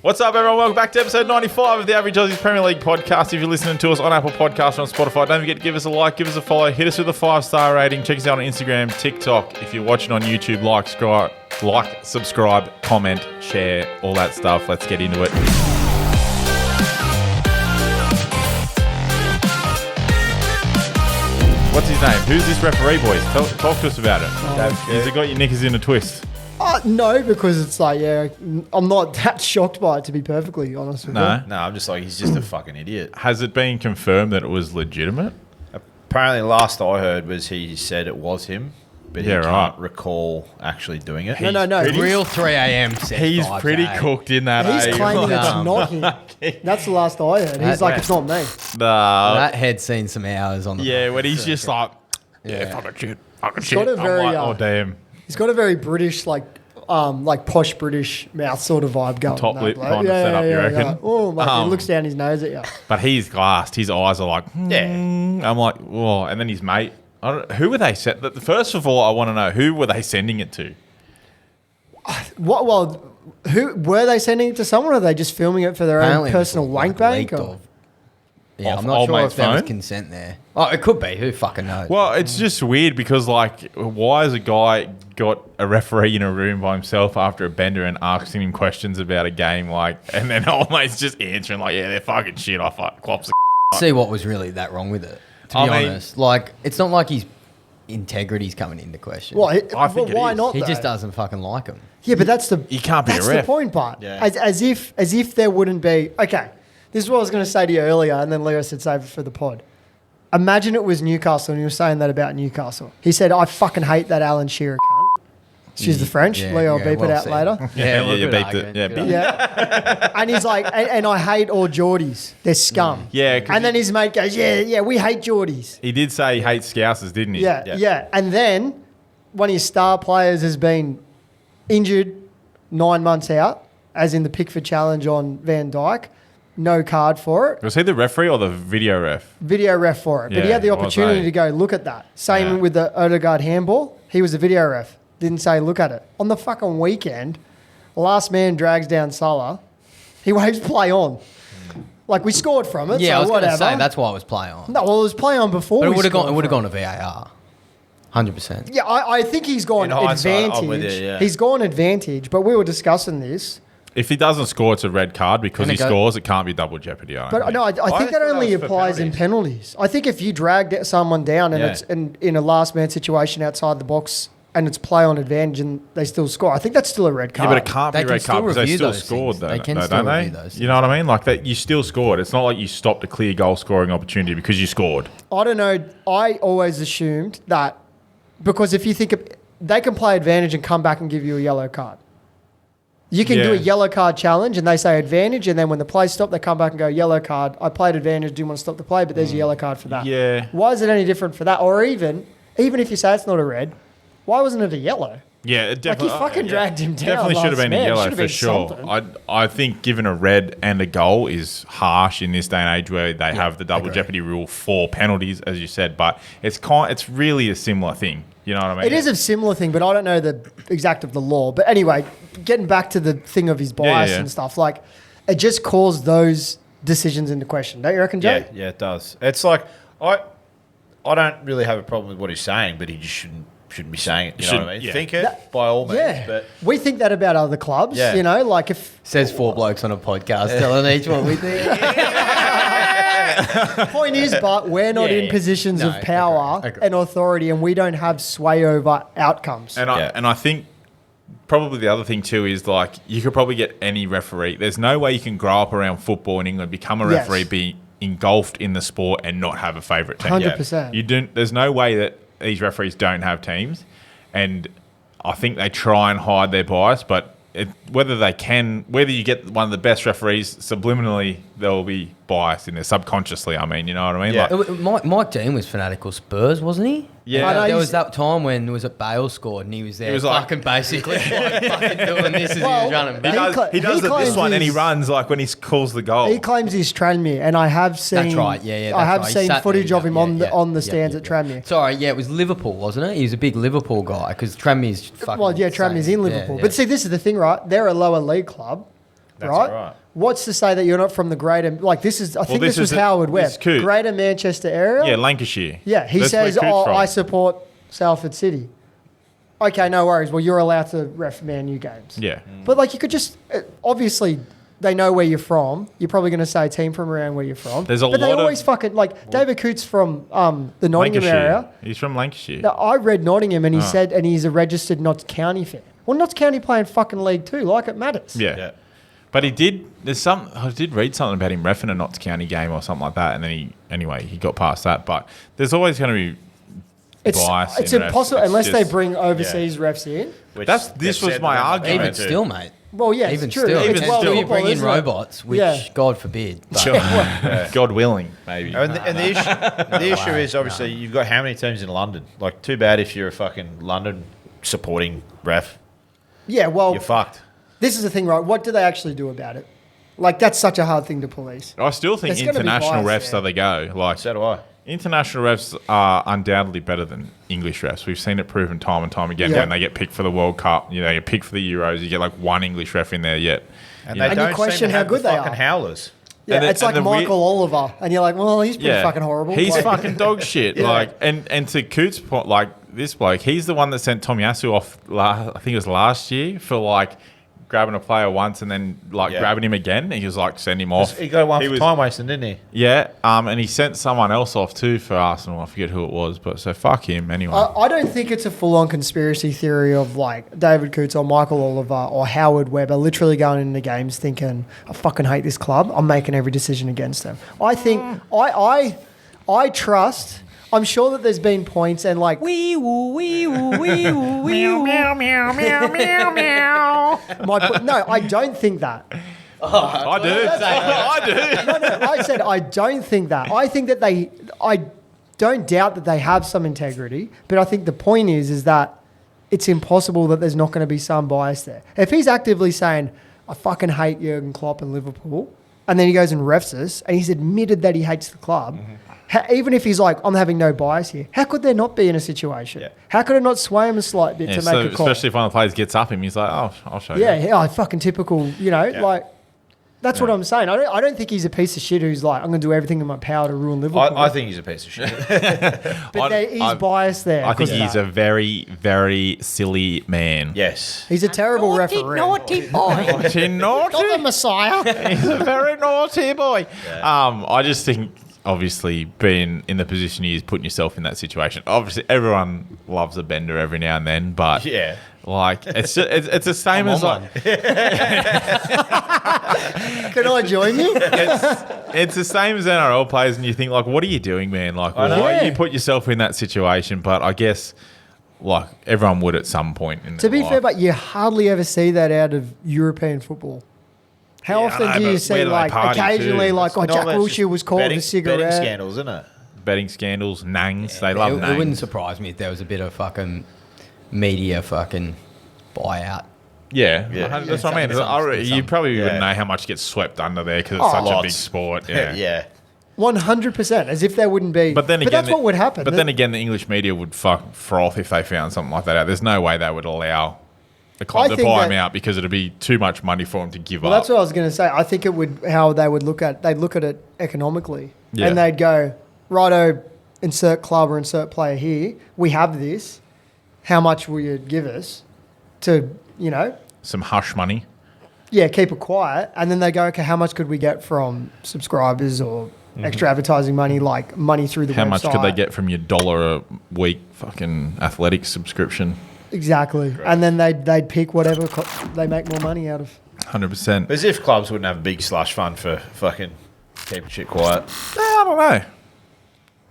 What's up, everyone? Welcome back to episode 95 of the Average Aussies Premier League podcast. If you're listening to us on Apple Podcasts or on Spotify, don't forget to give us a like, give us a follow, hit us with a 5-star rating. Check us out on Instagram, TikTok. If you're watching on YouTube, like, subscribe, comment, share, all that stuff. Let's get into it. What's his name? Who's this referee, boys? Talk to us about it. Has it got your knickers in a twist? No, because it's like, I'm not that shocked by it, to be perfectly honest with you. No, I'm just like, he's just a fucking idiot. Has it been confirmed that it was legitimate? Apparently, last I heard was he said it was him, but he can't recall actually doing it. No. Real 3 a.m. He's pretty cooked in that. He's claiming it's not him. That's the last I heard. He's like, it's not me. No. That head's seen some hours on the Yeah, when he's just like, fucking shit. Got a very, I'm like, oh, damn. He's got a very British, like posh British mouth sort of vibe going. Top lip kind of setup, you reckon? Yeah. Oh, he looks down his nose at you. But he's glassed. His eyes are like, I'm like, whoa. And then his mate, who were they set? First of all, I want to know, who were they sending it to? What? Well, who were they sending it to? Someone, or are they just filming it for their own personal wank bank? Yeah, I'm not sure if there was consent there. Oh, it could be. Who fucking knows? Well, it's just weird because, like, why has a guy got a referee in a room by himself after a bender and asking him questions about a game, like, and then old mate's just answering, like, yeah, they're fucking shit. I fuck Klopp's a see what was really that wrong with it, to be honest. Like, it's not like his integrity's coming into question. Well, why not? He just doesn't fucking like him. Yeah, but that's the... You can't be a ref. That's the point part. Yeah. As if there wouldn't be... Okay. This is what I was going to say to you earlier, and then Leo said save it for the pod. Imagine it was Newcastle, and he was saying that about Newcastle. He said, I fucking hate that Alan Shearer cunt. Excuse the French. Leo will beep it out later. Yeah, you beeped it. Yeah. And he's like, and I hate all Geordies. They're scum. Yeah. And then his mate goes, yeah, we hate Geordies. He did say he hates Scousers, didn't he? Yeah. And then one of his star players has been injured 9 months out, as in the Pickford challenge on Van Dijk. No card for it. Was he the referee or the video ref? Video ref for it. But he had the opportunity to go look at that. Same with the Odegaard handball. He was the video ref. Didn't say look at it. On the fucking weekend, last man drags down Salah. He waves play on. Like, we scored from it. Yeah, so I was going to whatever. say, that's why it was play on. No, well, it was play on before. But it would have gone to VAR. 100%. Yeah, I think he's gone advantage. He's gone advantage, but we were discussing this. If he doesn't score, it's a red card. Because he scores, it can't be double jeopardy. I think that only applies in penalties. I think if you drag someone down and it's in a last man situation outside the box and it's play on advantage and they still score, I think that's still a red card. Yeah, but it can't be a red card because they still scored, though, don't they? You know what I mean? Like, that, you still scored. It's not like you stopped a clear goal scoring opportunity because you scored. I don't know. I always assumed that because if you think they can play advantage and come back and give you a yellow card. You can do a yellow card challenge and they say advantage, and then when the play stopped, they come back and go, yellow card. I played advantage, didn't want to stop the play, but there's a yellow card for that. Yeah. Why is it any different for that? Or even if you say it's not a red, why wasn't it a yellow? Yeah, it definitely. Like, he fucking dragged him down. Definitely should have been a yellow for sure. I think given a red and a goal is harsh in this day and age where they have the double jeopardy rule for penalties, as you said. But it's really a similar thing. You know what I mean? It is a similar thing, but I don't know the exact of the law. But anyway, getting back to the thing of his bias and stuff, like, it just calls those decisions into question. Don't you reckon, Jay? Yeah, it does. It's like I don't really have a problem with what he's saying, but he just shouldn't be saying it. You know what I mean? Yeah. Think it by all means. Yeah. But we think that about other clubs. Yeah. You know, like if says 4 blokes on a podcast telling each one we think. Point is, but we're not in positions of power and authority, and we don't have sway over outcomes. And I think probably the other thing too is, like, you could probably get any referee. There's no way you can grow up around football in England, become a referee, be engulfed in the sport, and not have a favourite team. 100%. You don't. There's no way that these referees don't have teams, and I think they try and hide their bias, but whether you get one of the best referees, subliminally they'll be biased in there, subconsciously. I mean, you know what I mean? Yeah. Like, Mike Dean was fanatical Spurs, wasn't he? Yeah. There was that time when Bale scored and he was there fucking basically fucking doing this as he was running back. He does this one and he runs like when he calls the goal. He claims he's Tranmere, and I have seen. That's right. Yeah. I have seen footage of him on the stands at Tranmere. Sorry, it was Liverpool, wasn't it? He was a big Liverpool guy because Tranmere's fucking. Well, Tranmere's in Liverpool, but see, this is the thing, right? They're a lower league club. right? What's to say that you're not from the greater, like this is, I think this was Howard Webb, Greater Manchester area? Yeah, Lancashire. Yeah, he says, I support Salford City. Okay, no worries. Well, you're allowed to ref Man U games. Yeah. But like you could just, obviously they know where you're from. You're probably going to say a team from around where you're from. There's a lot But they always fucking, like David Coote's from the Nottingham area. He's from Lancashire. Now, I read Nottingham and he said, and he's a registered Notts County fan. Well, Notts County play in fucking League 2, like it matters. Yeah. But I did read something about him reffing a Notts County game or something like that, and then he got past that. But there's always going to be bias. It's impossible unless they bring overseas refs in. This was my argument. Even still, mate. Well, yeah, even it's true. Still, even still, you bring in robots, which God forbid. God willing, maybe. And the issue is obviously you've got how many teams in London? Like, too bad if you're a fucking London supporting ref. Yeah, well, you're fucked. This is the thing, right? What do they actually do about it? Like, that's such a hard thing to police. I still think international refs are the go. Like, so do I. International refs are undoubtedly better than English refs. We've seen it proven time and time again when they get picked for the World Cup. You know, you pick for the Euros, you get like one English ref in there yet. And they don't question how good they are. Howlers. Yeah, it's like Michael Oliver, and you're like, well, he's pretty fucking horrible. He's fucking dog shit. Like, and to Coote's point, like this bloke, he's the one that sent Tomiyasu off. I think it was last year for like grabbing a player once and then like grabbing him again. He was like, send him off. He got one for time wasting, didn't he? Yeah. And he sent someone else off too for Arsenal. I forget who it was, but so fuck him anyway. I don't think it's a full-on conspiracy theory of like David Coote or Michael Oliver or Howard Webb are literally going into games thinking, I fucking hate this club. I'm making every decision against them. I think I trust. I'm sure that there's been points and like wee woo wee woo wee woo wee woo meow meow meow meow meow. No, I don't think that. I do. I do. No, I said I don't think that. I think that I don't doubt that they have some integrity, but I think the point is that it's impossible that there's not going to be some bias there. If he's actively saying, I fucking hate Jurgen Klopp and Liverpool, and then he goes and refs us, and he's admitted that he hates the club. Even if he's like, I'm having no bias here, how could there not be in a situation? How could it not sway him a slight bit to make a call? Especially if one of the players gets up him, he's like, oh, I'll show you. Yeah, fucking typical, like, that's what I'm saying. I don't think he's a piece of shit who's like, I'm going to do everything in my power to ruin Liverpool. I think he's a piece of shit. But he's biased there. I think he's a very, very silly man. Yes. He's a terrible referee. Naughty boy. Naughty. Not the Messiah. He's a very naughty boy. I just think, obviously, being in the position he is, putting yourself in that situation. Obviously, everyone loves a bender every now and then, but like it's the same as like. Can I join you? It's the same as NRL players, and you think like, what are you doing, man? Like, why you put yourself in that situation? But I guess like everyone would at some point. To be fair, but you hardly ever see that out of European football. How often do you see, like, occasionally, too? Like, Jack Wilshere was caught with a cigarette? Betting scandals, isn't it? Betting scandals, nangs. They love nangs. It wouldn't surprise me if there was a bit of fucking media fucking buyout. Yeah. That's what I mean. You probably wouldn't know how much gets swept under there because it's such a big sport. Yeah. 100%, as if there wouldn't be. But that's what would happen. But then again, the English media would froth if they found something like that out. There's no way they would allow the club to buy him out because it'd be too much money for him to give up. Well, that's what I was going to say. I think it would, how they would they'd look at it economically. Yeah. And they'd go, righto, insert club or insert player here. We have this. How much will you give us to, some hush money? Yeah, keep it quiet. And then they go, okay, how much could we get from subscribers or extra advertising money, like money through the website? How much could they get from your $1 a week fucking athletics subscription? Exactly. Great. And then they'd pick whatever they make more money out of. 100%. As if clubs wouldn't have a big slush fund for fucking keeping shit quiet. I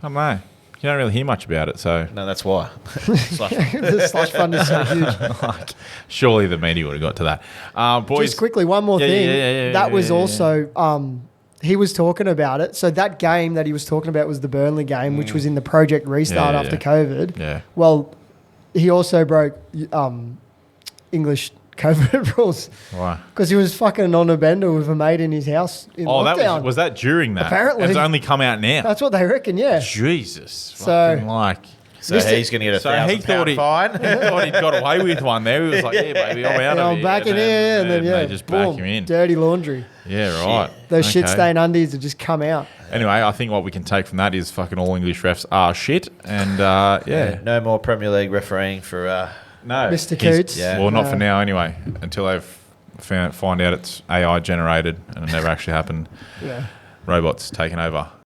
don't know. You don't really hear much about it, so... No, that's why. The slush fund is so huge. Surely the media would have got to that. Boys, just quickly, one more thing. That was also... he was talking about it. So that game that he was talking about was the Burnley game, which was in the Project Restart after COVID. Yeah. Well... He also broke English COVID rules. Why? Because he was fucking on a bender with a mate in his house in lockdown. Was that during that? Apparently. It's only come out now. That's what they reckon, yeah. Jesus. So, So he's going to get a £1,000 fine. He thought he'd got away with one there. He was like, yeah, baby, I'm out of I'm here. back in here. And then, they just back boom, him in. dirty laundry. Yeah, right. Those shit-stained undies have just come out. Anyway, I think what we can take from that is fucking all English refs are shit. And, yeah. No more Premier League refereeing for... no. Mr. Coote. Yeah. Well, not for now anyway, until they've find out it's AI generated and it never actually happened. Yeah. Robots taking over.